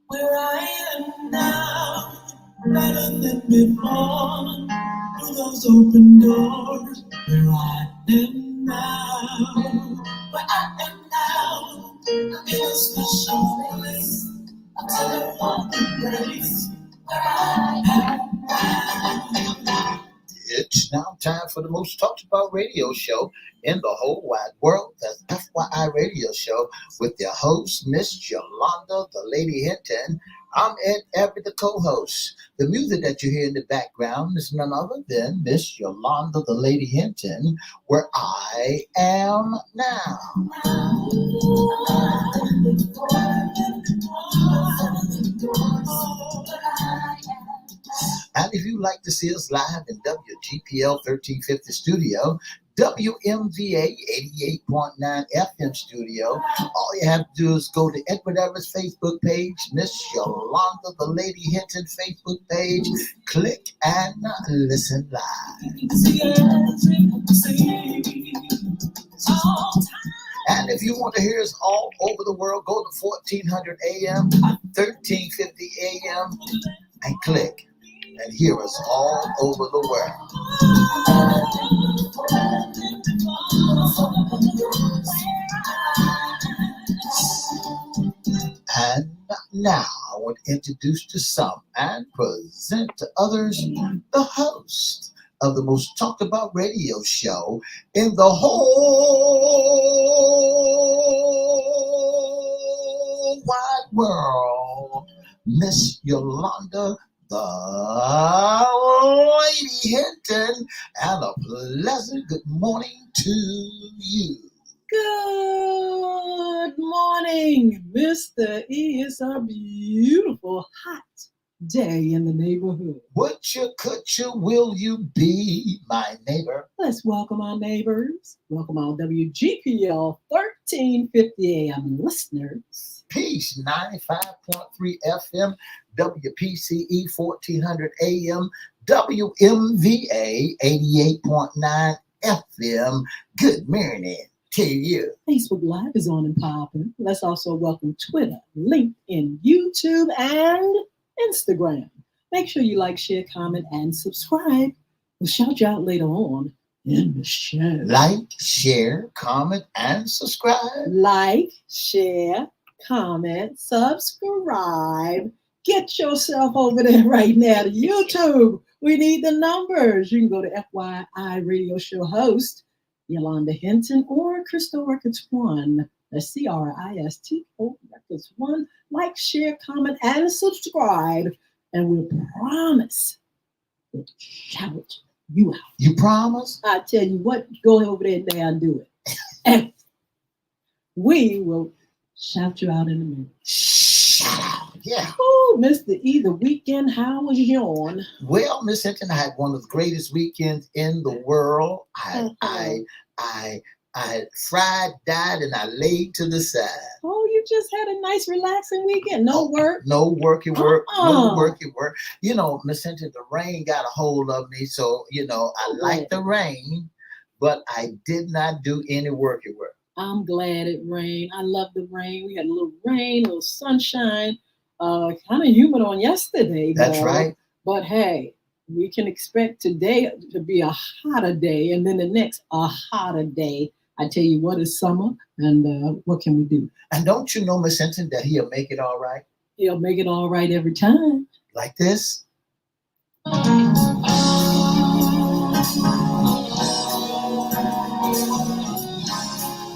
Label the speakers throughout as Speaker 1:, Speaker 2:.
Speaker 1: Where I am now, better than before, through those open doors. Where I am now, where I am now, in a special place, a telephone embrace. Where I am now. It's now time for the most talked about radio show in the whole wide world. That's FYI Radio Show with your host, Miss Yolanda, the Lady Hinton. I'm Ed Everett, the co-host. The music that you hear in the background is none other than Miss Yolanda, the Lady Hinton, where I am now. And if you'd like to see us live in WGPL 1350 studio, WMVA 88.9 FM studio, all you have to do is go to Everette's Facebook page, Miss Yolanda, the Lady Hinton Facebook page, click and listen live. And if you want to hear us all over the world, go to 1400 AM, 1350 AM, and click and hear us all over the world. And now I want to introduce to some and present to others the host of the most talked about radio show in the whole wide world, Miss Yolanda, the Lady Hinton, and a pleasant good morning to you.
Speaker 2: Good morning, Mr. E. It's a beautiful, hot day in the neighborhood.
Speaker 1: Would you, could you, will you be my neighbor?
Speaker 2: Let's welcome our neighbors. Welcome our WGPL 1350 AM listeners.
Speaker 1: Peace, 95.3 FM, WPCE 1400 AM, WMVA 88.9 FM. Good morning to you.
Speaker 2: Facebook Live is on and popping. Let's also welcome Twitter, LinkedIn, YouTube, and Instagram. Make sure you like, share, comment, and subscribe. We'll shout you out later on in the show.
Speaker 1: Like, share, comment, and subscribe.
Speaker 2: Like, share, comment, subscribe. Get yourself over there right now to YouTube. We need the numbers. You can go to FYI Radio Show host Yolanda Hinton or Crystal Records 1. That's CRISTO Records 1. Like, share, comment, and subscribe. And we'll promise to shout you out.
Speaker 1: You promise?
Speaker 2: I tell you what, go over there now and do it. And we will shout you out in a minute.
Speaker 1: Shout out, yeah.
Speaker 2: Oh, Mr. E, the weekend, how was yours?
Speaker 1: Well, Miss Hinton, I had one of the greatest weekends in the world. I fried, died, and I laid to the side.
Speaker 2: Oh, you just had a nice, relaxing weekend. No work.
Speaker 1: No worky work. No worky work. You know, Miss Hinton, the rain got a hold of me. So, you know, I like the rain, but I did not do any worky work.
Speaker 2: I'm glad it rained. I love the rain. We had a little rain, a little sunshine. Kind of humid on yesterday.
Speaker 1: That's right.
Speaker 2: But hey, we can expect today to be a hotter day, and then the next a hotter day. I tell you what, is summer, and what can we do?
Speaker 1: And don't you know, Miss Hinton, that he'll make it all right?
Speaker 2: He'll make it all right every time.
Speaker 1: Like this?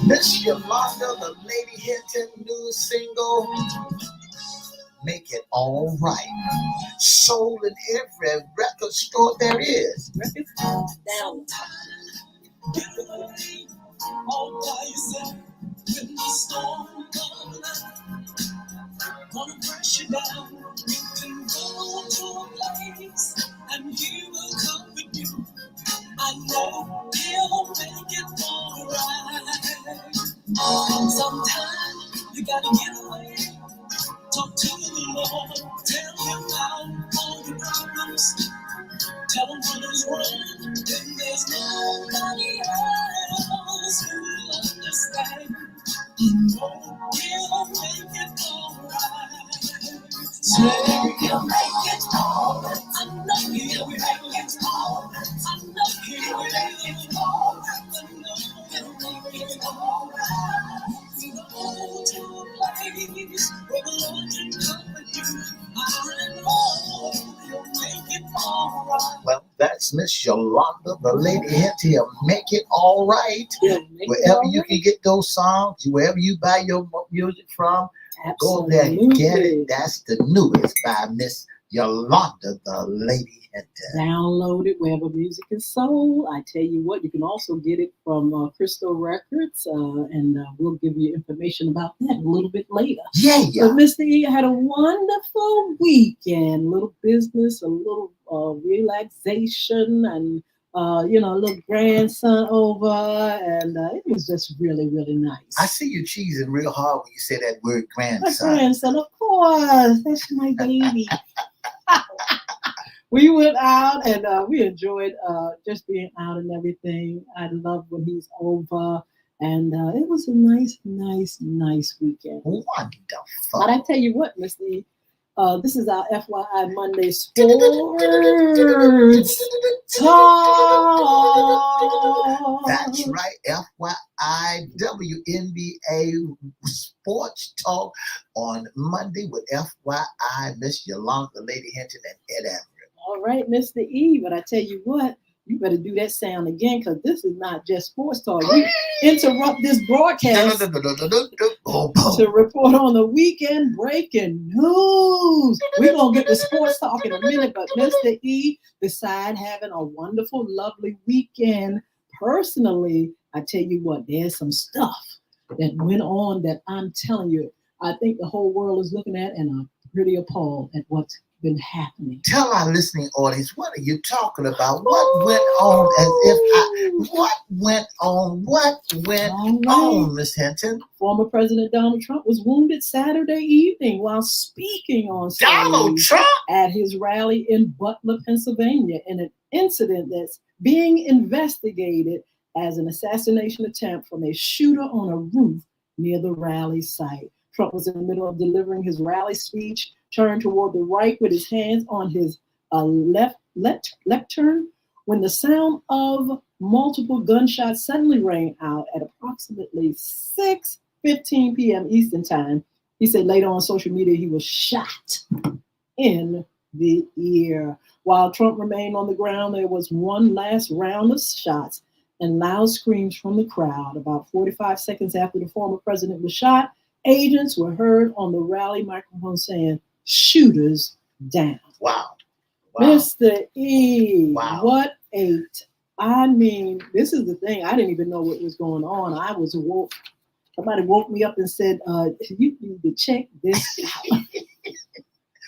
Speaker 1: Miss Yolanda, the Lady Hinton new single, Make It All Right. Sold in every record store there is.
Speaker 2: Records down.
Speaker 1: All by yourself when the storm comes. Gonna press you down. You can go to a place and he will come with you. I know he'll make it alright. Sometimes you gotta get away. Talk to the Lord. Tell him about all your problems. Tell him what is wrong. Then there's nobody else who'll understand. I know he'll make it alright. Say he'll make it alright. I know he'll make it alright. I know he'll make it alright. I know he'll make it alright. We go to a place where the Lord can come with you. I know he'll make it alright. Well, that's Miss Yolanda, the lady Hinton. Make it all right. Wherever you can get those songs, wherever you buy your music from, go there and get it. That's the newest by Miss Yolanda, the lady Hinton.
Speaker 2: Download it wherever music is sold. I tell you what, you can also get it from Crystal Records, and we'll give you information about that a little bit later.
Speaker 1: Yeah.
Speaker 2: But Mr. E had a wonderful weekend. Little business, a little relaxation, and a little grandson over, and it was just really, really nice.
Speaker 1: I see you cheesing real hard when you say that word grandson.
Speaker 2: My grandson, of course. That's my baby. We went out and we enjoyed just being out and everything. I love when he's over. And it was a nice weekend.
Speaker 1: Wonderful.
Speaker 2: But I tell you what, Mr. E, this is our FYI Monday Sports Talk.
Speaker 1: That's right, FYI WNBA Sports Talk on Monday with FYI Miss Yolanda, Lady Hinton, and Ed Everett.
Speaker 2: All right, Mr. E, but I tell you what, you better do that sound again, because this is not just sports talk. We interrupt this broadcast to report on the weekend breaking news. We're going to get to sports talk in a minute, but Mr. E, beside having a wonderful, lovely weekend, personally, I tell you what, there's some stuff that went on that I'm telling you, I think the whole world is looking at, and I'm pretty appalled at what's been happening.
Speaker 1: Tell our listening audience, what are you talking about? What went on? What went on, Miss Hinton?
Speaker 2: Former President Donald Trump was wounded Saturday evening while speaking on
Speaker 1: Donald Trump
Speaker 2: at his rally in Butler, Pennsylvania, in an incident that's being investigated as an assassination attempt from a shooter on a roof near the rally site. Trump was in the middle of delivering his rally speech, turned toward the right with his hands on his left lectern, when the sound of multiple gunshots suddenly rang out at approximately 6:15 p.m. Eastern Time. He said later on social media he was shot in the ear. While Trump remained on the ground, there was one last round of shots and loud screams from the crowd. About 45 seconds after the former president was shot, agents were heard on the rally microphone saying, "Shooters down."
Speaker 1: Wow.
Speaker 2: Mr. E,
Speaker 1: wow.
Speaker 2: What a, I mean, this is the thing. I didn't even know what was going on. I was woke. Somebody woke me up and said, you need to check this out.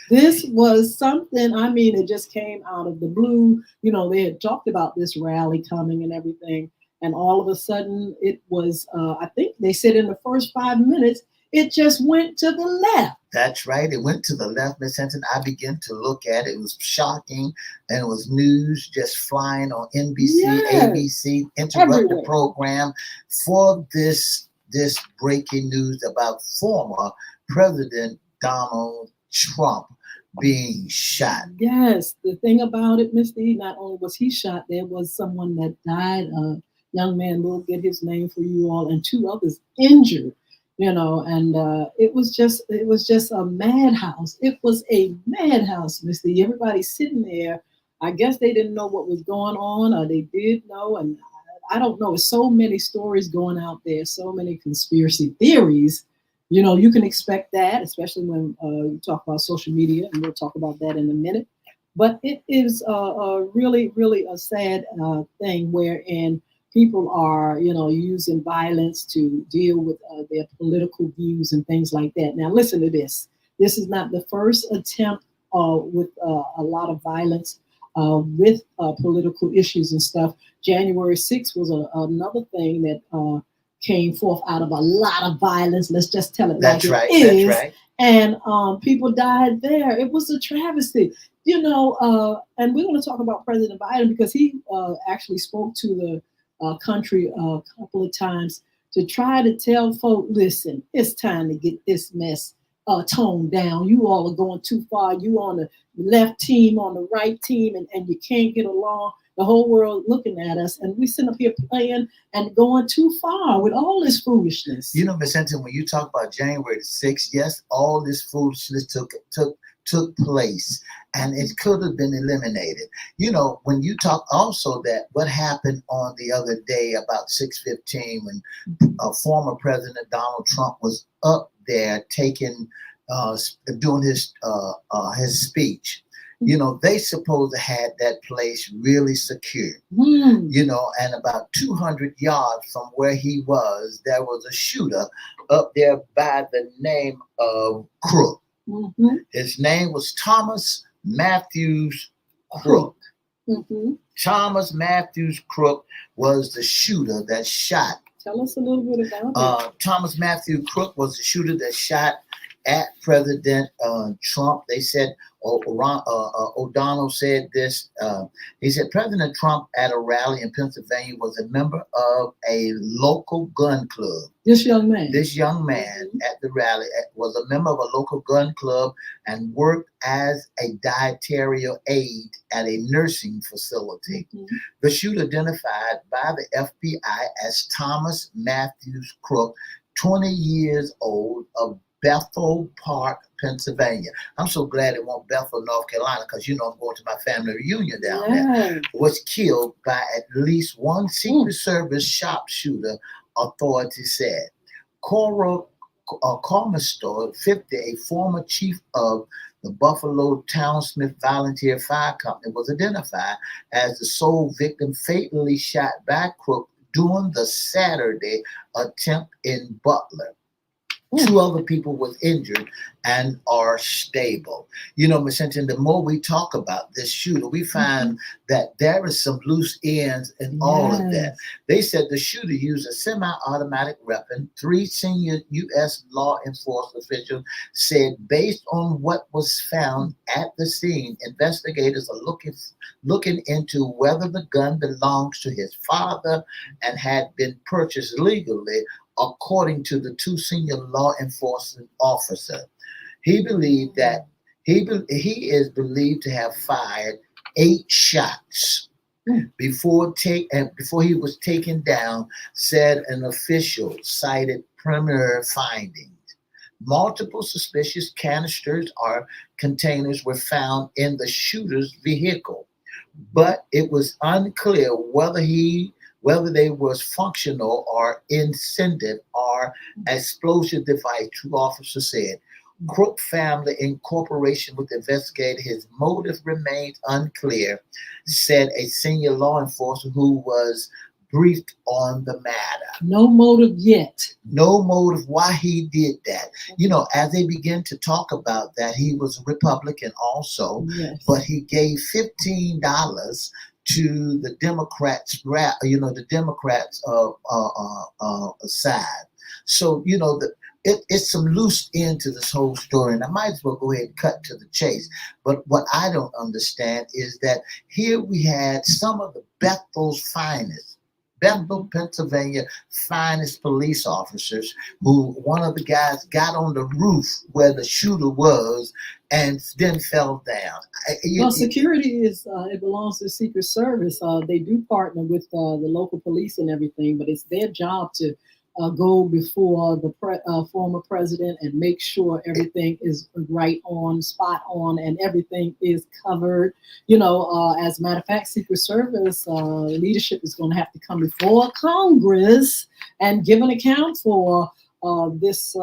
Speaker 2: This was something, I mean, it just came out of the blue. They had talked about this rally coming and everything. And all of a sudden it was, I think they said in the first 5 minutes, it just went to the left.
Speaker 1: That's right. It went to the left, Miss Hinton. I began to look at it. It was shocking. And it was news just flying on NBC, ABC, interrupt the program for this breaking news about former President Donald Trump being shot.
Speaker 2: Yes. The thing about it, Mr. E, not only was he shot, there was someone that died, a young man, we'll get his name for you all, and 2 others injured. And it was just a madhouse. It was a madhouse, Mr. E. Everybody sitting there. I guess they didn't know what was going on, or they did know. And I don't know. There's so many stories going out there, so many conspiracy theories. You can expect that, especially when you talk about social media, and we'll talk about that in a minute. But it is really, really a sad thing wherein people are, using violence to deal with their political views and things like that. Now, listen to this. This is not the first attempt with a lot of violence with political issues and stuff. January 6th was another thing that came forth out of a lot of violence. Let's just tell it
Speaker 1: That's
Speaker 2: like
Speaker 1: right.
Speaker 2: it is.
Speaker 1: That's right.
Speaker 2: And people died there. It was a travesty. And we're going to talk about President Biden because he actually spoke to the country a couple of times to try to tell folk, listen, it's time to get this mess toned down. You all are going too far. You on the left team, on the right team, and you can't get along. The whole world looking at us, and we sitting up here playing and going too far with all this foolishness.
Speaker 1: You know, Miss Hinton, when you talk about January the 6th, yes, all this foolishness took place, and it could have been eliminated. You know, when you talk also that what happened on the other day about 6:15 when former President Donald Trump was up there doing his speech. You know, they supposed to had that place really secure. You know, and about 200 yards from where he was, there was a shooter up there by the name of Crook. His name was Thomas Matthews Crook. Thomas Matthews Crook was the shooter that shot.
Speaker 2: Tell us a little bit about it.
Speaker 1: Thomas Matthew Crook was the shooter that shot at President Trump. They said, O'Donnell said this. He said President Trump at a rally in Pennsylvania was a member of a local gun club.
Speaker 2: This young man
Speaker 1: at the rally was a member of a local gun club and worked as a dietary aide at a nursing facility. The shooter, identified by the FBI as Thomas Matthews Crook, 20 years old, of Bethel Park, Pennsylvania. I'm so glad it wasn't Bethel, North Carolina, because you know I'm going to my family reunion down there. Was killed by at least one Secret Service sharpshooter, authorities said. Cormistor 50, a former chief of the Buffalo Townsmith Volunteer Fire Company, was identified as the sole victim fatally shot by Crook during the Saturday attempt in Butler. 2 other people was injured and are stable. You know, Ms. Hinton, the more we talk about this shooter, we find that there is some loose ends in all of that. They said the shooter used a semi-automatic weapon. 3 senior U.S. law enforcement officials said based on what was found at the scene, investigators are looking into whether the gun belongs to his father and had been purchased legally, according to the 2 senior law enforcement officers. He believed that he is believed to have fired 8 shots before he was taken down, said an official, cited preliminary findings. Multiple suspicious canisters or containers were found in the shooter's vehicle, but it was unclear whether they was functional or incendiary or explosive device, 2 officers said. Crook family, in cooperation with the investigator, his motive remains unclear, said a senior law enforcer who was briefed on the matter.
Speaker 2: No motive yet.
Speaker 1: No motive why he did that. You know, as they begin to talk about that, he was a Republican also, but he gave $15 to the Democrats, the Democrats side. So, you know, it's some loose end to this whole story, and I might as well go ahead and cut to the chase. But what I don't understand is that here we had some of the Bethel, Pennsylvania finest police officers, who one of the guys got on the roof where the shooter was and then fell down.
Speaker 2: Security it belongs to the Secret Service. They do partner with the local police and everything, but it's their job to go before the former president and make sure everything is right on, spot on, and everything is covered. You know, as a matter of fact, Secret Service leadership is going to have to come before Congress and give an account for this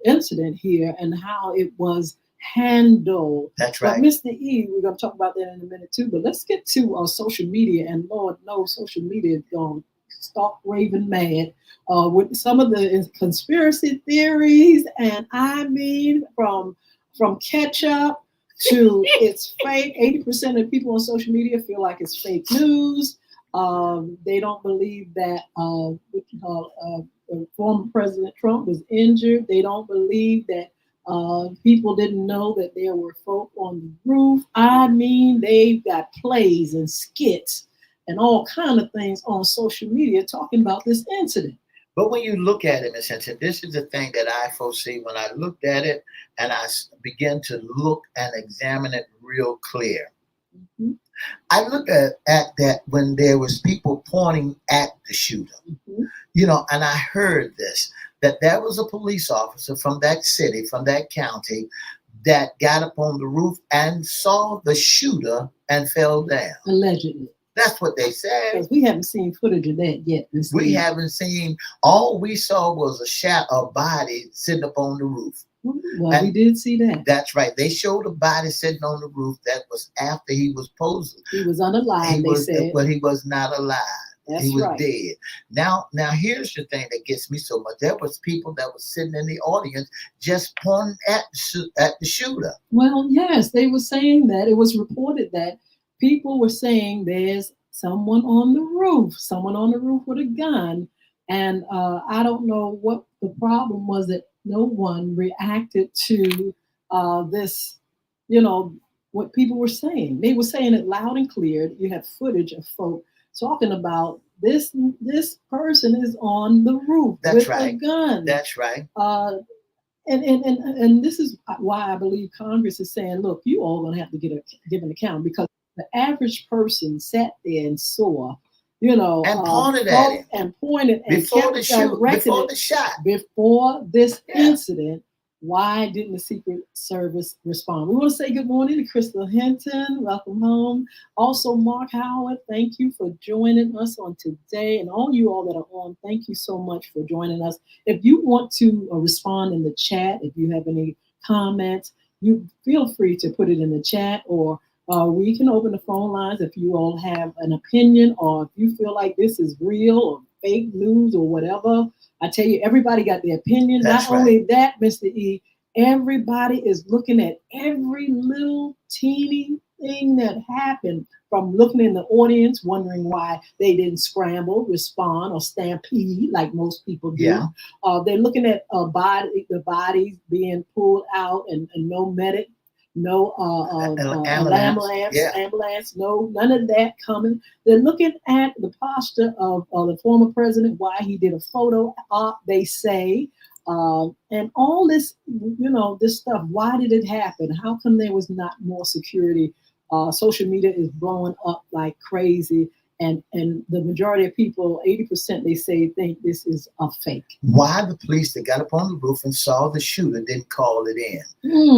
Speaker 2: incident here and how it was handled.
Speaker 1: That's right.
Speaker 2: But Mr. E, we're going to talk about that in a minute too, but let's get to social media. And Lord knows social media is going stark raving mad with some of the conspiracy theories, and I mean from from ketchup to it's fake. 80% of people on social media feel like it's fake news. They don't believe that former President Trump was injured. They don't believe that people didn't know that there were folk on the roof. I mean, they've got plays and skits and all kind of things on social media talking about this incident.
Speaker 1: But when you look at it, Ms. Hinton, this is the thing that I foresee when I looked at it and I began to look and examine it real clear.
Speaker 2: Mm-hmm.
Speaker 1: I looked at that when there was people pointing at the shooter,
Speaker 2: Mm-hmm.
Speaker 1: And I heard this, that there was a police officer from that city, from that county, that got up on the roof and saw the shooter and fell down.
Speaker 2: Allegedly.
Speaker 1: That's what they said.
Speaker 2: Because we haven't seen footage of that yet.
Speaker 1: We haven't seen. All we saw was a body sitting up on the roof.
Speaker 2: Well, we did see that.
Speaker 1: That's right. They showed a body sitting on the roof. That was after he was posing.
Speaker 2: He was unalive, they said.
Speaker 1: But he was not alive.
Speaker 2: That's
Speaker 1: he was
Speaker 2: right.
Speaker 1: dead. Now here's the thing that gets me so much. There was people that was sitting in the audience just pointing at the shooter.
Speaker 2: Well, yes, they were saying that. It was reported that people were saying there's someone on the roof with a gun. And I don't know what the problem was that no one reacted to this, what people were saying. They were saying it loud and clear. You have footage of folk talking about this person is on the roof with a gun.
Speaker 1: That's right.
Speaker 2: And this is why I believe Congress is saying, look, you all going to have to give an account, because the average person sat there and saw,
Speaker 1: and pointed at him
Speaker 2: and pointed and
Speaker 1: before the shot,
Speaker 2: before this incident. Why didn't the Secret Service respond? We want to say good morning to Crystal Hinton. Welcome home. Also, Mark Howard, thank you for joining us on today. And all you all that are on, thank you so much for joining us. If you want to respond in the chat, if you have any comments, you feel free to put it in the chat, or we can open the phone lines if you all have an opinion, or if you feel like this is real or fake news or whatever. I tell you, everybody got their opinion.
Speaker 1: That's
Speaker 2: Not only that, Mr. E, everybody is looking at every little teeny thing that happened, from looking in the audience, wondering why they didn't scramble, respond, or stampede like most people do.
Speaker 1: Yeah.
Speaker 2: They're looking at the bodies being pulled out and no medic, no ambulance, no, none of that coming. They're looking at the posture of the former president, why he did a photo op, they say, and all this, this stuff. Why did it happen? How come there was not more security? Social media is blowing up like crazy. And the majority of people, 80%, they say, think this is a fake.
Speaker 1: Why the police that got up on the roof and saw the shooter didn't call it in?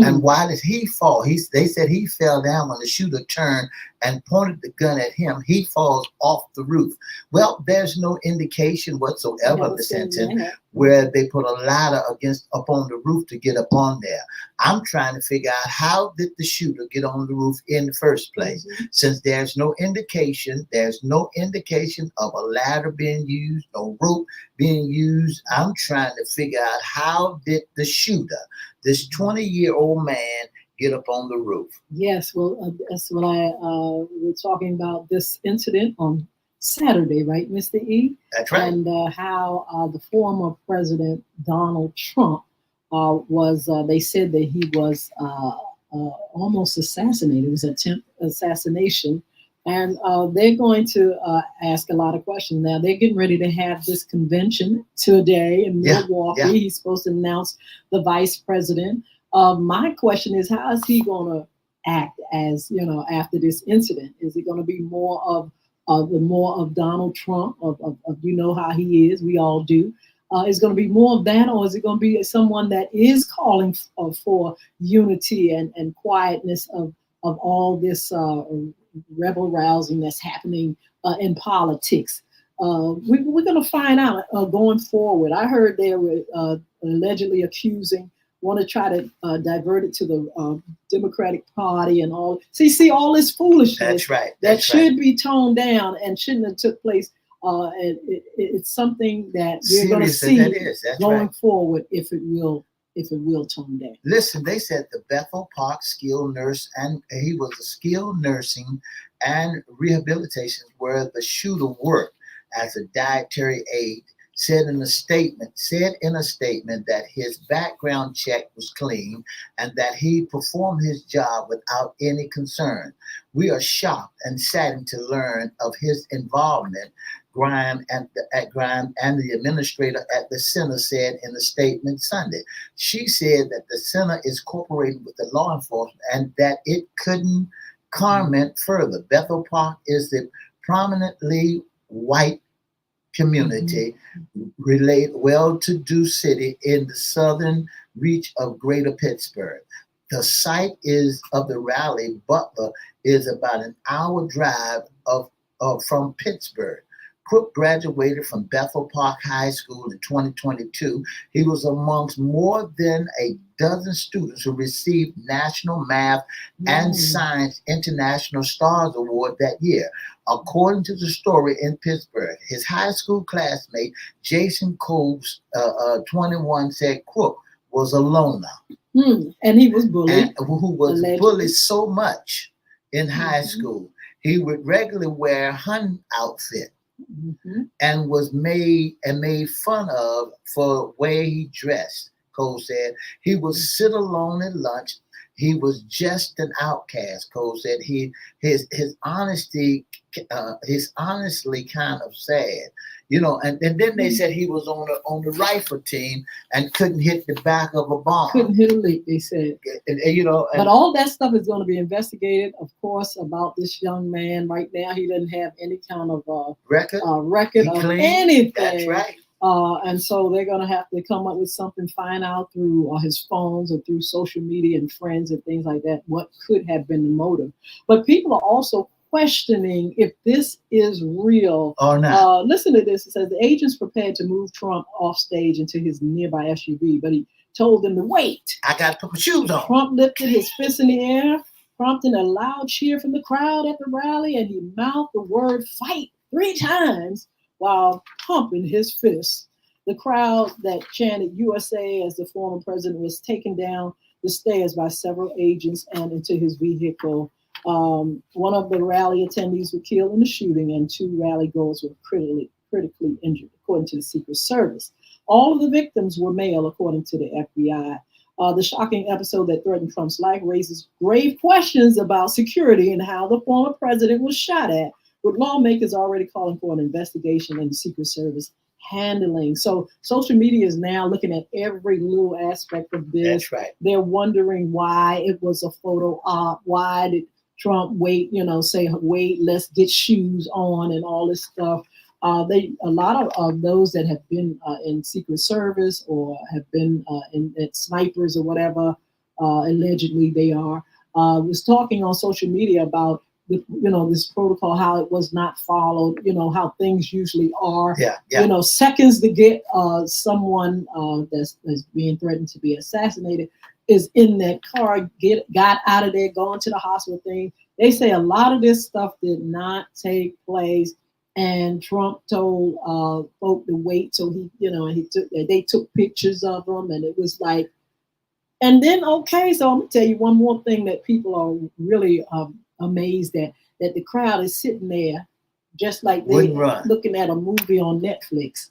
Speaker 1: And why did he fall? They said he fell down when the shooter turned and pointed the gun at him. He falls off the roof. Well, there's no indication whatsoever, Ms. Hinton, where they put a ladder up on the roof to get up on there. I'm trying to figure out, how did the shooter get on the roof in the first place? Since there's no indication of a ladder being used, no rope being used. I'm trying to figure out, how did the shooter, this 20-year-old man, get up on the roof?
Speaker 2: Yes, well, that's what we're talking about this incident on Saturday, right, Mr. E?
Speaker 1: That's right.
Speaker 2: And how the former President Donald Trump was, they said that he was almost assassinated. It was attempt assassination. And they're going to ask a lot of questions. Now, they're getting ready to have this convention today in Milwaukee.
Speaker 1: Yeah.
Speaker 2: He's supposed to announce the vice president. My question is, how is he going to act as, after this incident? Is it going to be more of Donald Trump, of how he is? We all do. Is going to be more of that, or is it going to be someone that is calling for unity and quietness of all this rebel rousing that's happening in politics? We're going to find out going forward. I heard they were allegedly want to try to divert it to the Democratic Party and all. See all this foolishness.
Speaker 1: That's right.
Speaker 2: That should be toned down and shouldn't have took place. It's something that we're going to see going forward, if it will if it will tone down.
Speaker 1: Listen, they said the Bethel Park skilled nurse, and he was a skilled nursing and rehabilitation where the shooter worked as a dietary aide. Said in a statement that his background check was clean and that he performed his job without any concern. We are shocked and saddened to learn of his involvement. Grime and the administrator at the center said in a statement Sunday. She said that the center is cooperating with the law enforcement and that it couldn't comment further. Bethel Park is the prominently white community, well-to-do city in the southern reach of Greater Pittsburgh. The site is of the rally. Butler is about an hour drive from Pittsburgh. Crook graduated from Bethel Park High School in 2022. He was amongst more than a dozen students who received National Math and Science International Stars Award that year. According to the story in Pittsburgh, his high school classmate, Jason Cobbs, 21, said Crook was a loner.
Speaker 2: And he was bullied.
Speaker 1: And who was bullied so much in high school. He would regularly wear a Hun outfit. And was made fun of for the way he dressed. Cole said he would sit alone at lunch. He was just an outcast. Cole said his honestly kind of sad, And then they said he was on the rifle team and couldn't hit the back of a bomb.
Speaker 2: Couldn't hit a lick, they said. But all that stuff is going to be investigated, of course, about this young man. Right now, he doesn't have any kind of record of anything.
Speaker 1: That's right.
Speaker 2: And so they're going to have to come up with something, find out through his phones or through social media and friends and things like that, what could have been the motive. But people are also questioning if this is real
Speaker 1: or not.
Speaker 2: Listen to this. It says the agents prepared to move Trump off stage into his nearby SUV, but he told them to wait.
Speaker 1: I got to put my shoes on.
Speaker 2: Trump lifted his fist in the air, prompting a loud cheer from the crowd at the rally, and he mouthed the word "fight" 3 times while pumping his fist. The crowd that chanted USA as the former president was taken down the stairs by several agents and into his vehicle. One of the rally attendees was killed in the shooting, and 2 rally goers were critically injured, according to the Secret Service. All of the victims were male, according to the FBI. The shocking episode that threatened Trump's life raises grave questions about security and how the former president was shot at, with lawmakers already calling for an investigation and the Secret Service handling. So social media is now looking at every little aspect of this.
Speaker 1: That's right.
Speaker 2: They're wondering why it was a photo op. Why did Trump wait, say, wait, let's get shoes on and all this stuff. A lot of those that have been in Secret Service or have been at snipers or whatever, allegedly they are, was talking on social media about this protocol, how it was not followed, how things usually are.
Speaker 1: Yeah.
Speaker 2: Seconds to get someone that's being threatened to be assassinated is in that car, got out of there, going to the hospital thing. They say a lot of this stuff did not take place, and Trump told folk to wait. So they took pictures of them, and it was like, and then okay. So I'm gonna tell you one more thing that people are really amazed at, that the crowd is sitting there just like they looking at a movie on Netflix,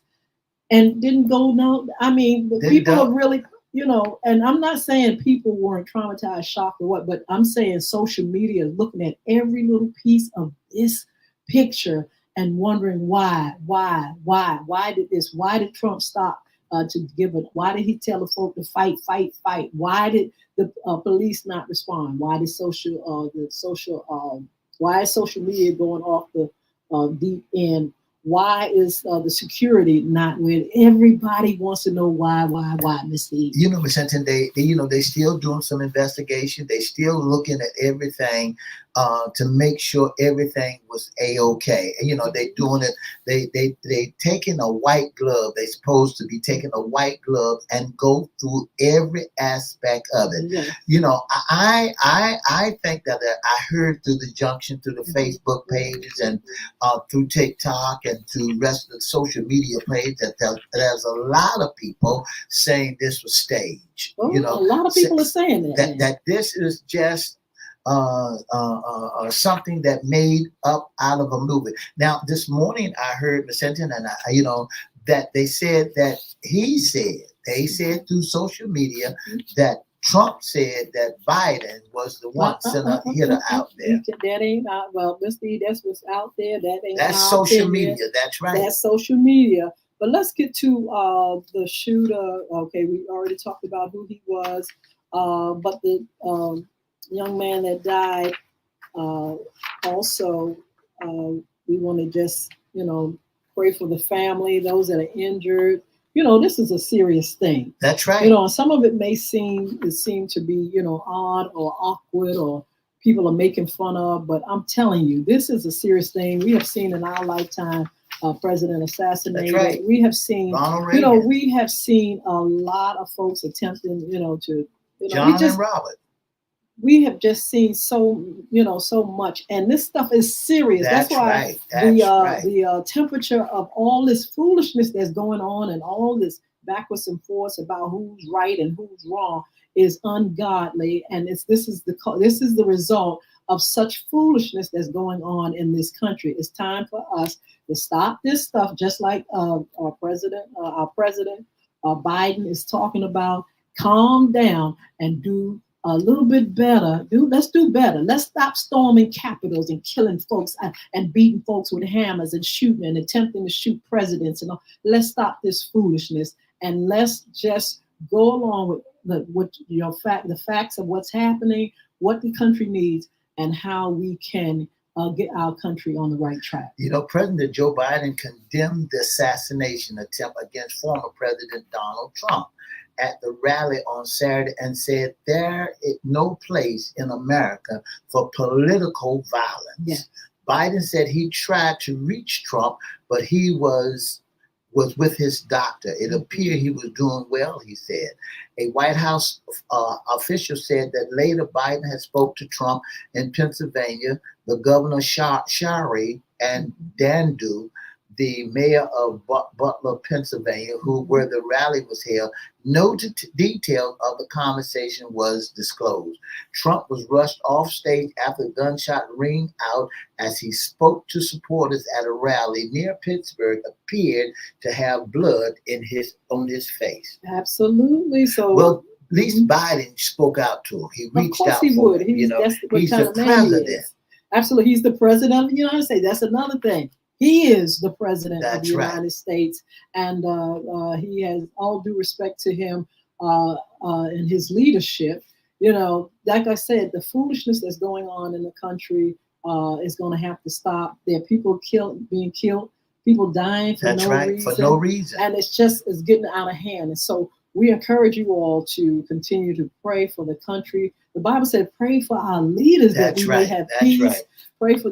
Speaker 2: and didn't go no. I mean, people are really. And I'm not saying people weren't traumatized, shocked, or what, but I'm saying social media is looking at every little piece of this picture and wondering why did this? Why did Trump stop to give it? Why did he tell the folk to fight? Why did the police not respond? Why is social media going off the deep end? Why is the security not with? Everybody wants to know why, Mr. E.
Speaker 1: Miss Hinton, they still doing some investigation. They still looking at everything to make sure everything was A-okay. They doing it. They taking a white glove. They supposed to be taking a white glove and go through every aspect of it. Yeah. I think that I heard through the junction, through the Facebook pages and through TikTok and to rest of the social media page that there's a lot of people saying this was staged.
Speaker 2: Oh, a lot of people are saying
Speaker 1: that this is just something that made up out of a movie. Now, this morning I heard Ms. Hinton and that they said that they said through social media that Trump said that Biden was the one sent a hitter out there.
Speaker 2: That ain't out. Well, Mr. That's what's out there. That ain't.
Speaker 1: That's social media. That's right.
Speaker 2: That's social media. But let's get to the shooter. Okay, we already talked about who he was. But the young man that died. Also, we want to just pray for the family, those that are injured. This is a serious thing.
Speaker 1: That's right.
Speaker 2: Some of it may seem to be, odd or awkward or people are making fun of, but I'm telling you, this is a serious thing. We have seen in our lifetime president assassinated.
Speaker 1: That's right.
Speaker 2: We have seen,
Speaker 1: we
Speaker 2: have seen a lot of folks attempting, to,
Speaker 1: John and Robert.
Speaker 2: We have just seen so much, and this stuff is serious. That's why the temperature of all this foolishness that's going on and all this backwards and forwards about who's right and who's wrong is ungodly, and this is the result of such foolishness that's going on in this country. It's time for us to stop this stuff, just like our president Biden is talking about. Calm down and do a little bit better. Let's do better. Let's stop storming capitals and killing folks and beating folks with hammers and shooting and attempting to shoot presidents and all. Let's stop this foolishness and let's just go along with the facts of what's happening, what the country needs, and how we can get our country on the right track.
Speaker 1: President Joe Biden condemned the assassination attempt against former President Donald Trump at the rally on Saturday and said there is no place in America for political violence.
Speaker 2: Yeah.
Speaker 1: Biden said he tried to reach Trump, but he was with his doctor. It appeared he was doing well, he said. A White House official said that later Biden had spoke to Trump in Pennsylvania, the governor Shari and Dandu, the mayor of Butler, Pennsylvania, where the rally was held. No detail of the conversation was disclosed. Trump was rushed off stage after the gunshot rang out as he spoke to supporters at a rally near Pittsburgh, appeared to have blood on his face.
Speaker 2: Absolutely. So,
Speaker 1: well, at least Biden spoke out to him. He reached out
Speaker 2: he
Speaker 1: for
Speaker 2: would.
Speaker 1: him.
Speaker 2: He's
Speaker 1: the president.
Speaker 2: Absolutely. He's the president of the United States. That's another thing. He is the president of the United States, and he has all due respect to him and his leadership. Like I said, the foolishness that's going on in the country is going to have to stop. There are people being killed, people dying for no reason, and it's getting out of hand. And so we encourage you all to continue to pray for the country. The Bible said, "Pray for our leaders that we may have peace." Right. Pray for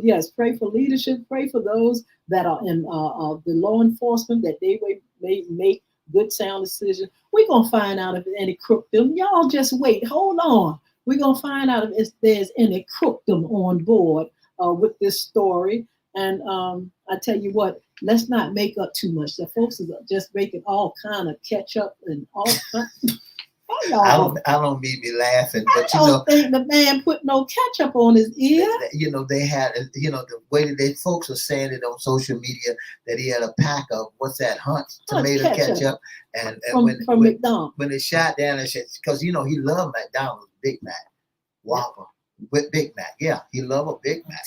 Speaker 2: leadership. Pray for those that are in the law enforcement, that they may make good, sound decisions. We're gonna find out if any crookdom. Y'all just wait. Hold on. We're gonna find out if there's any crookdom on board with this story. And I tell you what, let's not make up too much. The folks is just making all kind of ketchup and all kind.
Speaker 1: I don't mean me laughing, but
Speaker 2: I don't think the man put no ketchup on his ear.
Speaker 1: They had, the way that they folks are saying it on social media, that he had a pack of what's that, Hunt's tomato ketchup, and
Speaker 2: from McDonald's.
Speaker 1: When it shot down and said, because he loved McDonald's Big Mac, Whopper with Big Mac. Yeah, he loved a Big Mac.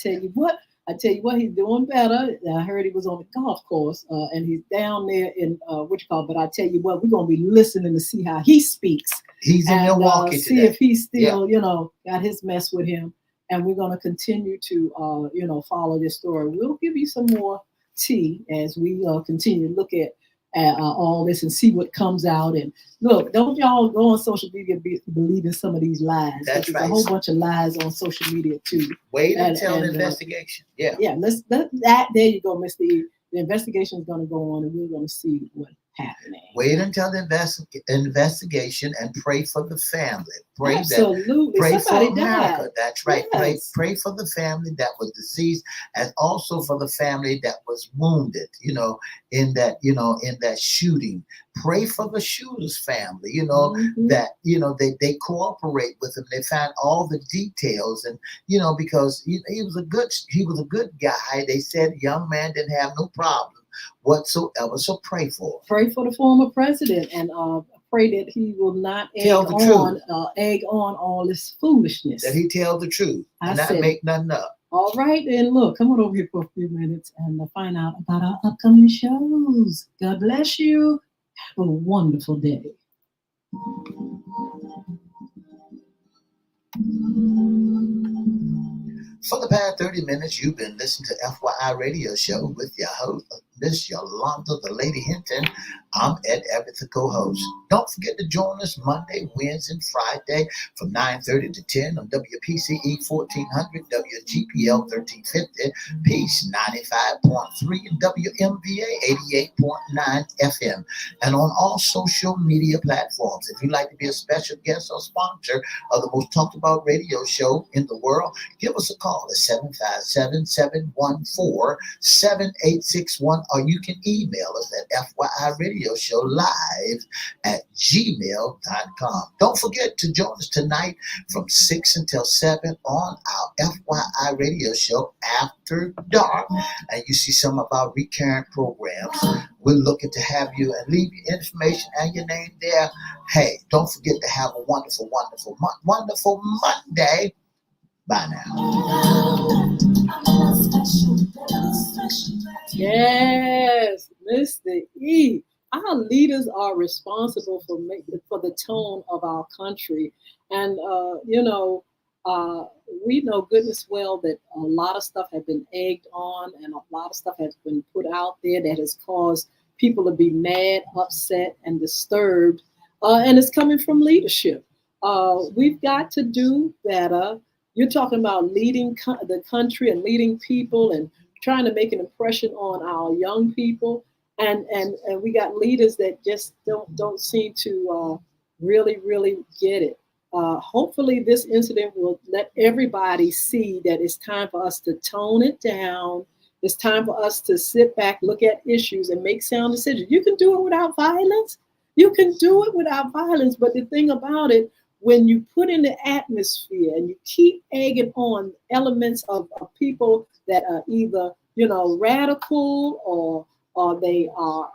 Speaker 2: I tell you what, he's doing better. I heard he was on the golf course, and he's down there in but I tell you what, we're gonna be listening to see how he speaks.
Speaker 1: He's in Milwaukee
Speaker 2: see
Speaker 1: today.
Speaker 2: if he's still, got his mess with him. And we're gonna continue to, follow this story. We'll give you some more tea as we continue to look at all this and see what comes out. And look, don't y'all go on social media believing some of these lies.
Speaker 1: That's right.
Speaker 2: There's a whole bunch of lies on social media too.
Speaker 1: Wait until the investigation. Yeah.
Speaker 2: Yeah. There you go, Mr. E. The investigation is going to go on, and we're going to see what happening.
Speaker 1: Wait until the investigation and pray for the family. Pray
Speaker 2: Absolutely.
Speaker 1: pray
Speaker 2: Somebody
Speaker 1: for America.
Speaker 2: died.
Speaker 1: That's right.
Speaker 2: Yes.
Speaker 1: Pray for the family that was deceased, and also for the family that was wounded. In that shooting. Pray for the shooter's family.
Speaker 2: Mhm.
Speaker 1: That they cooperate with him. They find all the details, and because he was a good guy. They said young man didn't have no problem whatsoever. So pray for him.
Speaker 2: Pray for the former president and pray that he will not
Speaker 1: Tell the truth.
Speaker 2: egg on all this foolishness.
Speaker 1: That he tell the truth and not make nothing up.
Speaker 2: All right, then look, come on over here for a few minutes and find out about our upcoming shows. God bless you. Have a wonderful day.
Speaker 1: For the past 30 minutes, you've been listening to FYI Radio Show with your host, Miss Yolanda, the Lady Hinton. I'm Ed Everett, the co-host. Don't forget to join us Monday, Wednesday, and Friday from 9:30 to 10 on WPCE 1400, WGPL 1350, Peace 95.3, and WMVA 88.9 FM, and on all social media platforms. If you'd like to be a special guest or sponsor of the most talked about radio show in the world, give us a call at 757-714-7861, or you can email us at FYIRadiosHowLive@gmail.com. Don't forget to join us tonight from 6 until 7 on our FYI Radio Show After Dark. And you see some of our recurrent programs. We're looking to have you and leave your information and your name there. Hey, don't forget to have a wonderful, wonderful, wonderful Monday. Bye now.
Speaker 2: Yes, Mr. E. Our leaders are responsible for the tone of our country, and we know goodness well that a lot of stuff has been egged on, and a lot of stuff has been put out there that has caused people to be mad, upset, and disturbed, and it's coming from leadership. We've got to do better. You're talking about leading the country and leading people and trying to make an impression on our young people, and we got leaders that just don't seem to really get it. Hopefully, this incident will let everybody see that it's time for us to tone it down. It's time for us to sit back, look at issues, and make sound decisions. You can do it without violence. You can do it without violence, but the thing about it, when you put in the atmosphere and you keep egging on elements of people that are either radical or they are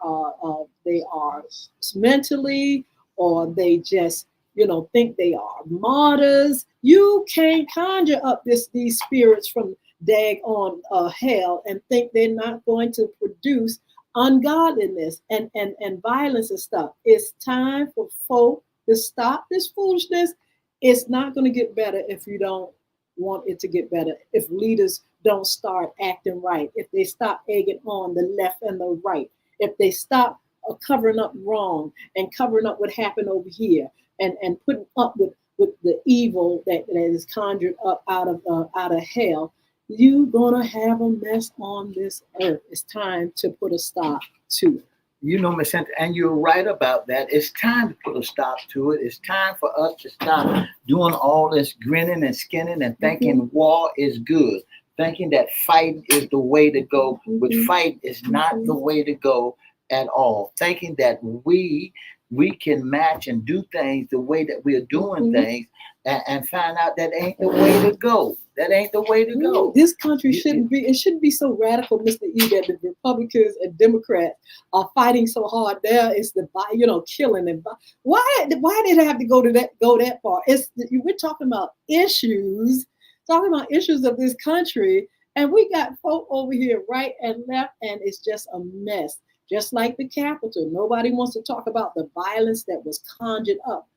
Speaker 2: mentally, or they just think they are martyrs, you can't conjure up these spirits from daggone hell and think they're not going to produce ungodliness and violence and stuff. It's time for folk to stop this foolishness. It's not going to get better if you don't want it to get better. If leaders don't start acting right, if they stop egging on the left and the right, if they stop covering up wrong and covering up what happened over here, and putting up with the evil that is conjured up out of hell, you're gonna have a mess on this earth. It's time to put a stop to it.
Speaker 1: Miss Hinton, and you're right about that. It's time to put a stop to it. It's time for us to stop doing all this grinning and skinning and thinking war is good, thinking that fighting is the way to go, which fight is not the way to go at all. Thinking that we can match and do things the way that we're doing things, and find out that ain't the way to go. That ain't the way to go.
Speaker 2: This country shouldn't be so radical, Mr. E, that the Republicans and Democrats are fighting so hard. There is the killing and why did it have to go that far? We're talking about issues of this country, and we got folk over here right and left, and it's just a mess. Just like the Capitol, nobody wants to talk about the violence that was conjured up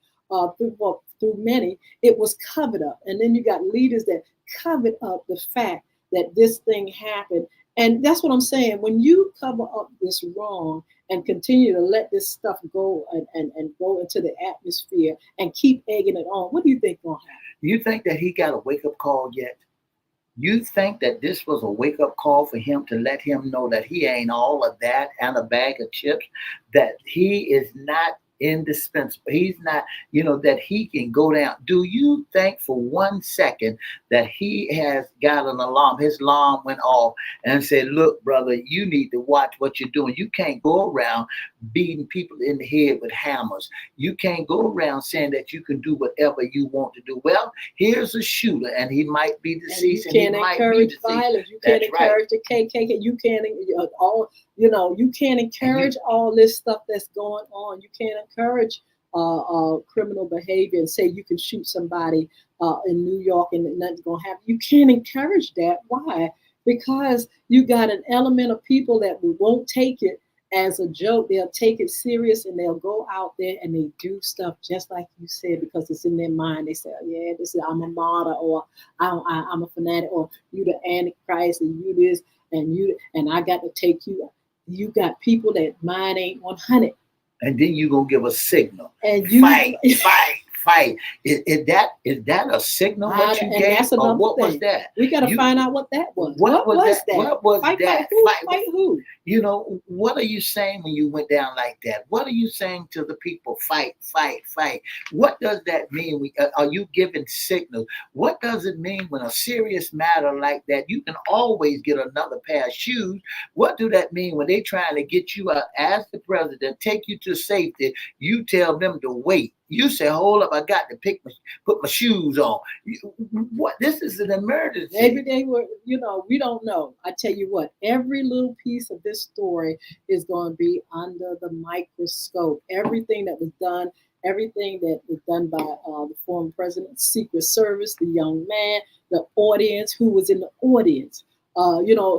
Speaker 2: through many. It was covered up, and then you got leaders that covered up the fact that this thing happened. And that's what I'm saying. When you cover up this wrong and continue to let this stuff go and go into the atmosphere and keep egging it on, what do you think will happen?
Speaker 1: You think that he got a wake-up call yet? You think that this was a wake up call for him to let him know that he ain't all of that and a bag of chips, that he is not indispensable. He's not, that he can go down. Do you think for 1 second that he has got an alarm? His alarm went off and said, look, brother, you need to watch what you're doing. You can't go around beating people in the head with hammers. You can't go around saying that you can do whatever you want to do. Well, here's a shooter, and he might be deceased,
Speaker 2: and you can't encourage violence. You can't encourage the KKK. You can't you can't encourage all this stuff that's going on. You can't encourage criminal behavior and say you can shoot somebody in New York and nothing's gonna happen. You can't encourage that. Why? Because you got an element of people that won't take it as a joke. They'll take it serious and they'll go out there and they do stuff just like you said, because it's in their mind. They say, oh, yeah, I'm a martyr, or I'm a fanatic, or you the Antichrist, and you this, and I got to take you. You got people that mind ain't 100.
Speaker 1: And then you gonna give a signal.
Speaker 2: And you
Speaker 1: fight. Is that a signal that you gave? Or what was that?
Speaker 2: We got to find out what that was.
Speaker 1: What was that? What was
Speaker 2: fight,
Speaker 1: that?
Speaker 2: Fight who?
Speaker 1: What are you saying when you went down like that? What are you saying to the people? Fight. What does that mean? Are you giving signals? What does it mean when a serious matter like that, you can always get another pair of shoes? What do that mean when they trying to get you out as the president, take you to safety? You tell them to wait. You say, hold up, I got to put my shoes on. What? This is an emergency.
Speaker 2: Maybe they were, we don't know. I tell you what, every little piece of this story is going to be under the microscope. Everything that was done, everything that was done by the former president's Secret Service, the young man, the audience, who was in the audience.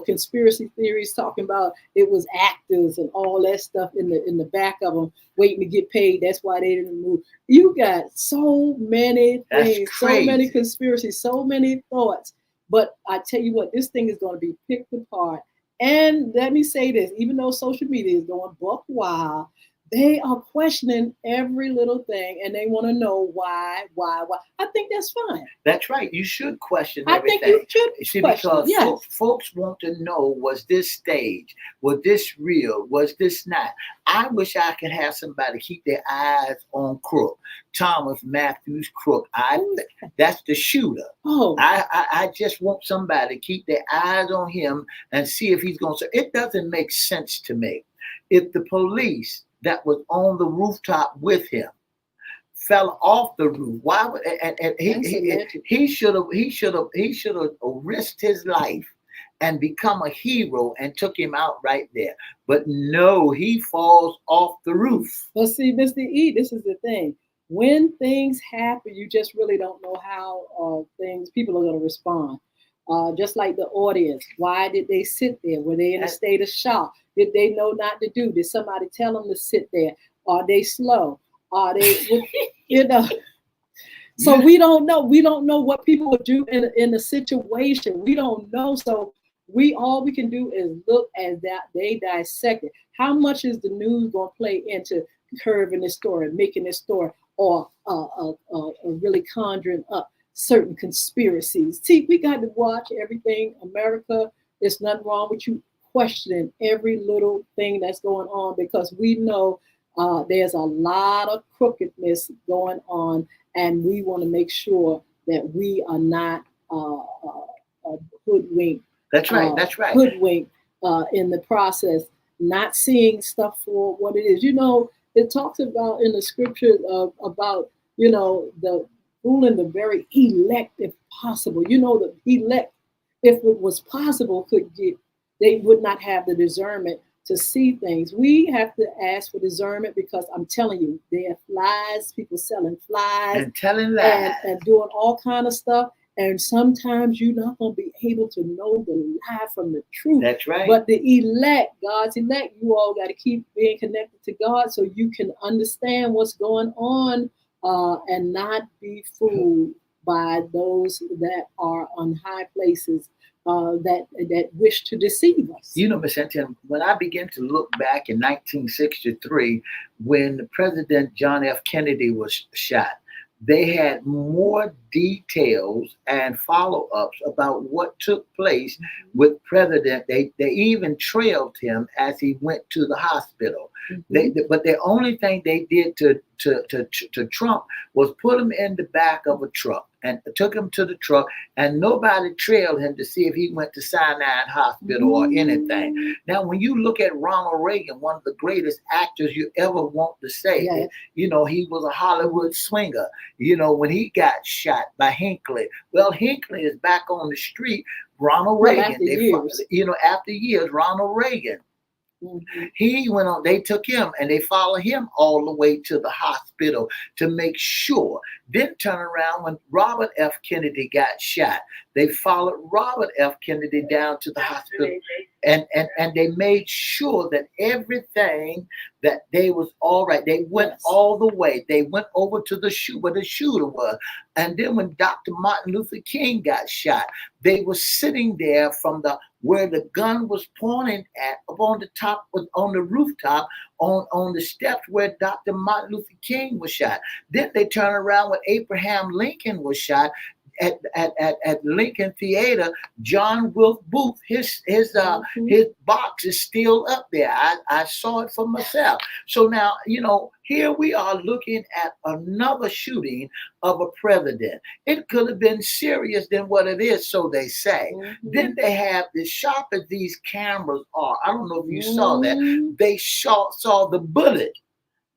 Speaker 2: Conspiracy theories talking about it was actors and all that stuff in the back of them waiting to get paid. That's why they didn't move. You got so many things, so many conspiracies, so many thoughts. But I tell you what, this thing is going to be picked apart. And let me say this, even though social media is going buck wild, they are questioning every little thing and they want to know why. I think that's fine.
Speaker 1: That's right. You should question everything.
Speaker 2: I think you should question,
Speaker 1: because
Speaker 2: yes.
Speaker 1: folks want to know, was this staged? Was this real? Was this not? I wish I could have somebody keep their eyes on Crook. Thomas Matthews Crook. That's the shooter.
Speaker 2: Oh.
Speaker 1: I just want somebody to keep their eyes on him and see if he's going to. It doesn't make sense to me. If the police that was on the rooftop with him fell off the roof, why would he should have risked his life and become a hero and took him out right there. But no, he falls off the roof.
Speaker 2: Well, see, Mr. E, this is the thing. When things happen, you just really don't know how people are going to respond. Just like the audience, why did they sit there? Were they in a state of shock? Did they know not to do? Did somebody tell them to sit there? Are they slow? Are they, So we don't know. We don't know what people would do in a situation. We don't know. So all we can do is look at that. They dissect it. How much is the news going to play into curving this story, making this story, or really conjuring up certain conspiracies? See, we got to watch everything. America, there's nothing wrong with you questioning every little thing that's going on, because we know there's a lot of crookedness going on, and we want to make sure that we are not hoodwinked.
Speaker 1: That's right.
Speaker 2: Hoodwinked in the process, not seeing stuff for what it is. It talks about in the scripture about the fooling the very elect, if possible. The elect, if it was possible, they would not have the discernment to see things. We have to ask for discernment, because I'm telling you, there are flies, people selling flies
Speaker 1: and telling lies
Speaker 2: and doing all kind of stuff. And sometimes you're not going to be able to know the lie from the truth.
Speaker 1: That's right.
Speaker 2: But the elect, God's elect, you all got to keep being connected to God so you can understand what's going on and not be fooled by those that are on high places that wish to deceive us.
Speaker 1: Miss Hinton, when I began to look back in 1963, when President John F. Kennedy was shot, they had more details and follow-ups about what took place with President. They even trailed him as he went to the hospital. But the only thing they did to Trump was put him in the back of a truck and took him to the truck, and nobody trailed him to see if he went to Sinai Hospital or anything. Now, when you look at Ronald Reagan, one of the greatest actors you ever want to say, he was a Hollywood swinger. When he got shot by Hinckley, well, Hinckley is back on the street. Ronald Reagan, after years, Ronald Reagan. He went on, they took him and they followed him all the way to the hospital to make sure. Then turn around when Robert F. Kennedy got shot. They followed Robert F. Kennedy down to the hospital and they made sure that everything that they was all right. They went all the way. They went over to where the shooter was. And then when Dr. Martin Luther King got shot, they were sitting there from where the gun was pointing at, up on the top, on the rooftop, on the steps where Dr. Martin Luther King was shot. Then they turn around when Abraham Lincoln was shot at Lincoln Theater. John Wilkes Booth, his box is still up there. I saw it for myself. So now, here we are looking at another shooting of a president. It could have been serious than what it is, so they say. Then they have, as sharp as these cameras are, I don't know if you saw that, they saw the bullet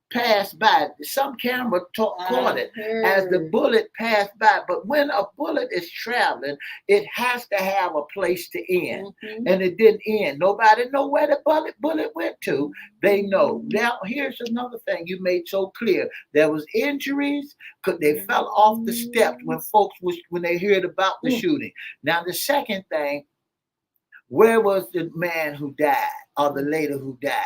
Speaker 1: passed by. Some camera caught it as the bullet passed by. But when a bullet is traveling, it has to have a place to end. And it didn't end. Nobody know where the bullet went to. They know. Now, here's another thing you made so clear. There was injuries because they fell off the steps when they heard about the shooting. Now, the second thing, where was the man who died or the lady who died?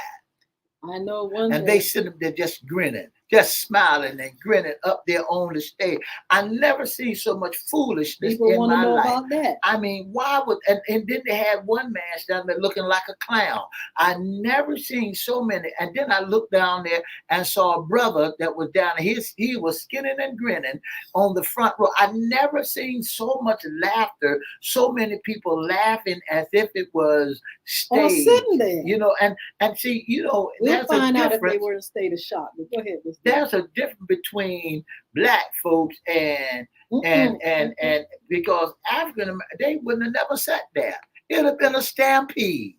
Speaker 2: I know one.
Speaker 1: And they sit up there just grinning, just smiling and grinning up there on the stage. I never seen so much foolishness
Speaker 2: People
Speaker 1: in
Speaker 2: want to
Speaker 1: my
Speaker 2: know
Speaker 1: life.
Speaker 2: about that.
Speaker 1: I mean, why would and then they had one man standing there looking like a clown. I never seen so many. And then I looked down there and saw a brother that was down there. He was skinning and grinning on the front row. I never seen so much laughter, so many people laughing as if it was staged.
Speaker 2: Sitting there.
Speaker 1: And see,
Speaker 2: we'll find out if they were in a state of shock. But go ahead.
Speaker 1: There's a difference between black folks and because African, they wouldn't have never sat there. It'd have been a stampede.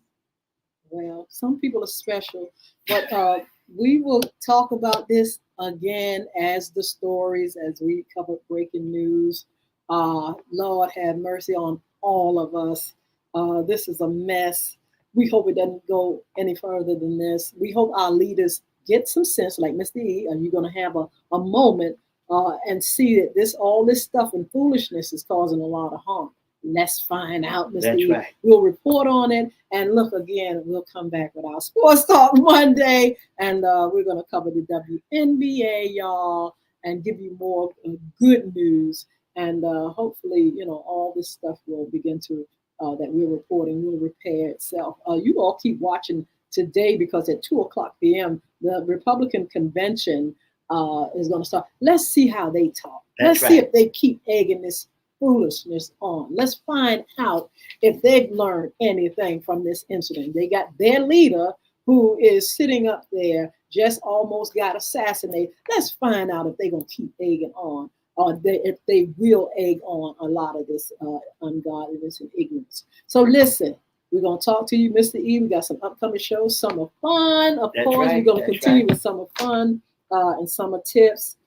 Speaker 2: Well, some people are special, but we will talk about this again as we cover breaking news. Lord have mercy on all of us. This is a mess. We hope it doesn't go any further than this. We hope our leaders get some sense, like Mr. E, and you're going to have a moment and see that all this stuff and foolishness is causing a lot of harm. Let's find out, Mr.
Speaker 1: That's
Speaker 2: E.
Speaker 1: right.
Speaker 2: We'll report on it. And look, again, we'll come back with our Sports Talk Monday. And we're going to cover the WNBA, y'all, and give you more good news. And hopefully, all this stuff will begin to, that we're reporting, will repair itself. You all keep watching today because at 2:00 p.m., the Republican convention is going to start. Let's see how they talk. Let's see if they keep egging this foolishness on. Let's find out if they've learned anything from this incident. They got their leader who is sitting up there, just almost got assassinated. Let's find out if they're going to keep egging on, or if they will egg on a lot of this ungodliness and ignorance. So listen, we're going to talk to you, Mr. E. We got some upcoming shows, Summer Fun. Of course, we're going to continue with Summer Fun and summer tips,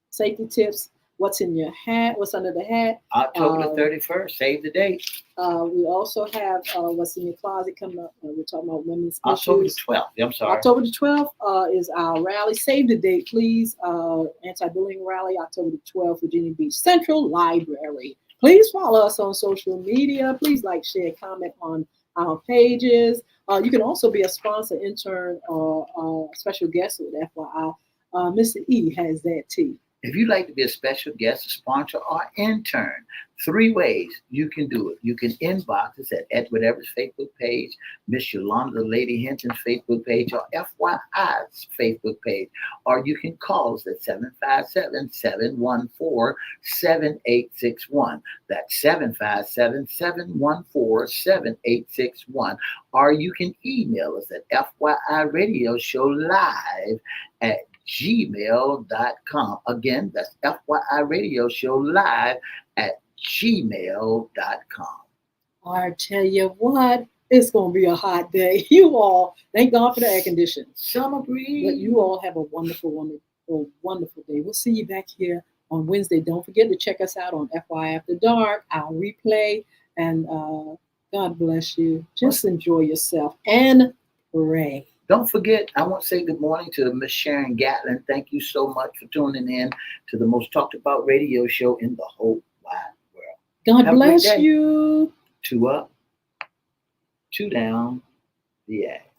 Speaker 2: safety tips. What's in your hat? What's under the hat?
Speaker 1: October the 31st. Save the date.
Speaker 2: We also have what's in your closet coming up. We're talking about women's
Speaker 1: October
Speaker 2: issues.
Speaker 1: the 12th. I'm sorry.
Speaker 2: October the 12th is our rally. Save the date, please. Anti-bullying rally, October the 12th, Virginia Beach Central Library. Please follow us on social media. Please like, share, comment on our pages. You can also be a sponsor, intern, or special guest with FYI. Mr. E has that tea.
Speaker 1: If you'd like to be a special guest, a sponsor, or intern, 3 ways you can do it. You can inbox us at Everette's Facebook page, Miss Yolanda Lady Hinton's Facebook page, or FYI's Facebook page. Or you can call us at 757-714-7861. That's 757-714-7861. Or you can email us at FYI Radio Show Live at gmail.com. Again, that's FYI Radio Show Live at gmail.com.
Speaker 2: I tell you what, it's going to be a hot day. You all, thank God for the air conditioning.
Speaker 1: Summer breeze.
Speaker 2: But you all have a wonderful, wonderful, wonderful day. We'll see you back here on Wednesday. Don't forget to check us out on FY After Dark, our replay. And God bless you. Just enjoy yourself and pray.
Speaker 1: Don't forget, I want to say good morning to Miss Sharon Gatlin. Thank you so much for tuning in to the most talked about radio show in the whole wide world.
Speaker 2: God
Speaker 1: Have a great
Speaker 2: bless
Speaker 1: day.
Speaker 2: you.
Speaker 1: 2 up, 2 down, the act.